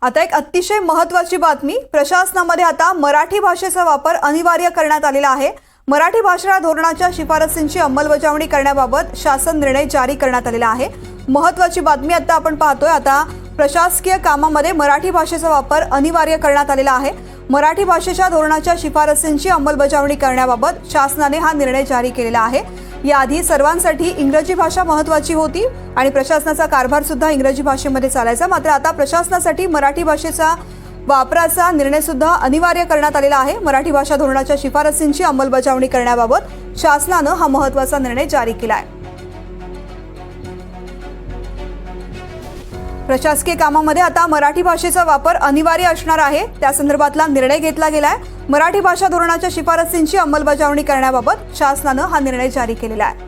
आता एक अतिशय महत्त्वाची बातमी, प्रशासनामध्ये आता मराठी भाषेचा वापर अनिवार्य करण्यात आलेला आहे। मराठी भाषा धोरणाच्या शिफारसींची अंमलबजावणी करण्याबाबत शासन निर्णय जारी करण्यात आलेला आहे। महत्त्वाची बातमी आता आपण पाहतोय, आता प्रशासकीय कामामध्ये मराठी भाषेचा वापर अनिवार्य करण्यात आलेला आहे। मराठी भाषेच्या धोरणाच्या शिफारसींची अंमलबजावणी करण्याबाबत शासनाने हा निर्णय जारी केलेला आहे। याआधी सर्वांसाठी इंग्रजी भाषा महत्त्वाची होती आणि प्रशासनाचा कारभार सुद्धा इंग्रजी भाषेमध्ये चालायचा, मात्र आता प्रशासनासाठी मराठी भाषेचा वापराचा निर्णय सुद्धा अनिवार्य करण्यात आलेला आहे। मराठी भाषा धोरणाच्या शिफारसींची अंमलबजावणी करण्याबाबत शासनाने हा महत्त्वाचा निर्णय जारी केला आहे। प्रशासकीय कामामध्ये आता मराठी भाषेचा वापर अनिवार्य असणार आहे, त्या संदर्भातला निर्णय घेतला गेलाय। मराठी भाषा धोरणाच्या शिफारसींची अंमलबजावणी करण्याबाबत शासनाने हा निर्णय जारी केलेला आहे।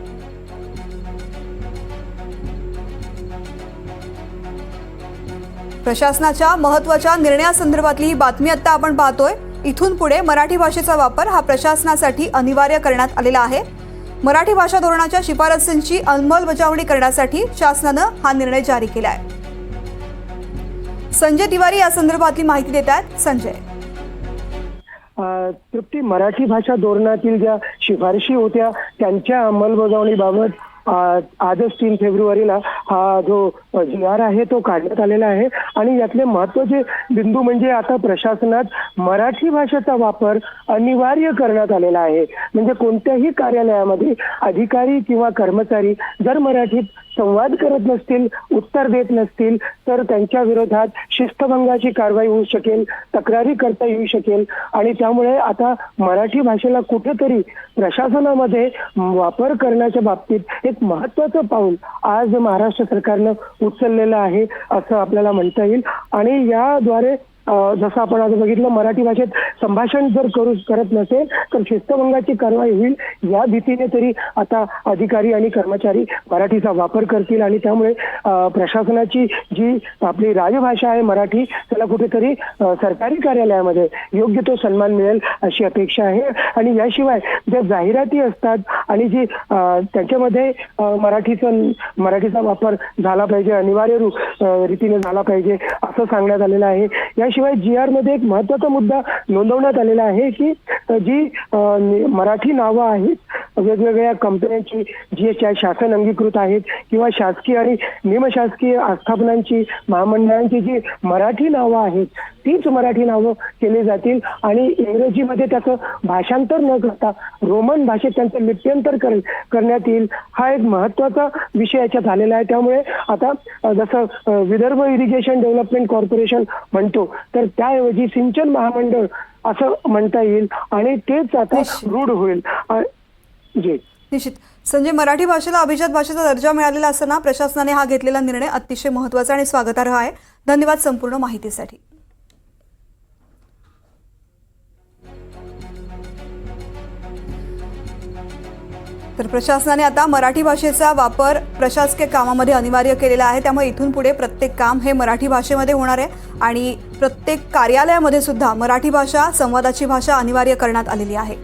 प्रशासनाच्या महत्त्वाच्या निर्णयासंदर्भातली ही बातमी आता आपण पाहतोय। इथून पुढे मराठी भाषेचा वापर हा प्रशासनासाठी अनिवार्य करण्यात आलेला आहे। मराठी भाषा धोरणाच्या शिफारसींची अंमलबजावणी करण्यासाठी शासनाने हा निर्णय जारी केला आहे। संजय तिवारी या संदर्भातली माहिती देत आहेत। संजय, तृप्ती, मराठी भाषा धोरणातील ज्या शिफारशी होत्या त्यांच्या अंमलबजावणीबाबत आजच 3 फेब्रुवारीला हा जो GR आहे तो काढण्यात आलेला आहे आणि यातले महत्त्वाचे बिंदू म्हणजे आता प्रशासनात मराठी भाषेचा वापर अनिवार्य करण्यात आलेला आहे। म्हणजे कोणत्याही कार्यालयामध्ये अधिकारी किंवा कर्मचारी जर मराठीत संवाद करत नसतील, उत्तर देत नसतील तर त्यांच्या विरोधात शिस्तभंगाची कारवाई होऊ शकेल, तक्रारी करता येऊ शकेल आणि त्यामुळे आता मराठी भाषेला कुठेतरी प्रशासनामध्ये वापर करण्याच्या बाबतीत एक महत्त्वाचं पाऊल आज महाराष्ट्र सरकारनं उचललेलं आहे असं आपल्याला म्हणता येईल। आणि याद्वारे जसं आपण आज बघितलं, मराठी भाषेत संभाषण जर करत नसेल तर शिस्तभंगाची कारवाई होईल या भीतीने तरी आता अधिकारी आणि कर्मचारी मराठीचा वापर करतील आणि त्यामुळे प्रशासनाची जी आपली राजभाषा आहे मराठी, त्याला कुठेतरी सरकारी कार्यालयामध्ये योग्य तो सन्मान मिळेल अशी अपेक्षा आहे। आणि याशिवाय ज्या जाहिराती असतात आणि जी त्याच्यामध्ये मराठीचा वापर झाला पाहिजे, अनिवार्य रीतीने झाला पाहिजे असं सांगण्यात आलेलं आहे। याशिवाय GR मध्ये एक महत्त्वाचा मुद्दा नोंदवण्यात आलेला आहे की जी मराठी नावं आहेत वेगवेगळ्या कंपन्यांची जी शासन अंगीकृत आहेत किंवा शासकीय आणि निमशासकीय आस्थापनांची, महामंडळांची जी मराठी नावं आहेत तीच मराठी नावं केली जातील आणि इंग्रजीमध्ये त्याचं भाषांतर न करता रोमन भाषेत त्यांचं लिप्यंतर करण्यात येईल। हा एक महत्त्वाचा विषय याच्यात झालेला आहे। त्यामुळे आता जसं विदर्भ इरिगेशन डेव्हलपमेंट कॉर्पोरेशन म्हणतो तर त्याऐवजी सिंचन महामंडळ असं म्हणता येईल आणि तेच आता रूढ होईल। जी निश्चित संजय, मराठी भाषेला अभिजात भाषेचा दर्जा मिळालेला असताना प्रशासनाने हा घेतलेला निर्णय अतिशय महत्त्वाचा आणि स्वागतार्ह आहे। धन्यवाद संपूर्ण माहितीसाठी। तर प्रशासनाने आता मराठी भाषेचा वापर प्रशासकीय कामामध्ये अनिवार्य केलेला आहे, त्यामुळे इथून पुढे प्रत्येक काम हे मराठी भाषेमध्ये होणार आहे आणि प्रत्येक कार्यालयामध्ये सुद्धा मराठी भाषा, संवादाची भाषा अनिवार्य करण्यात आलेली आहे।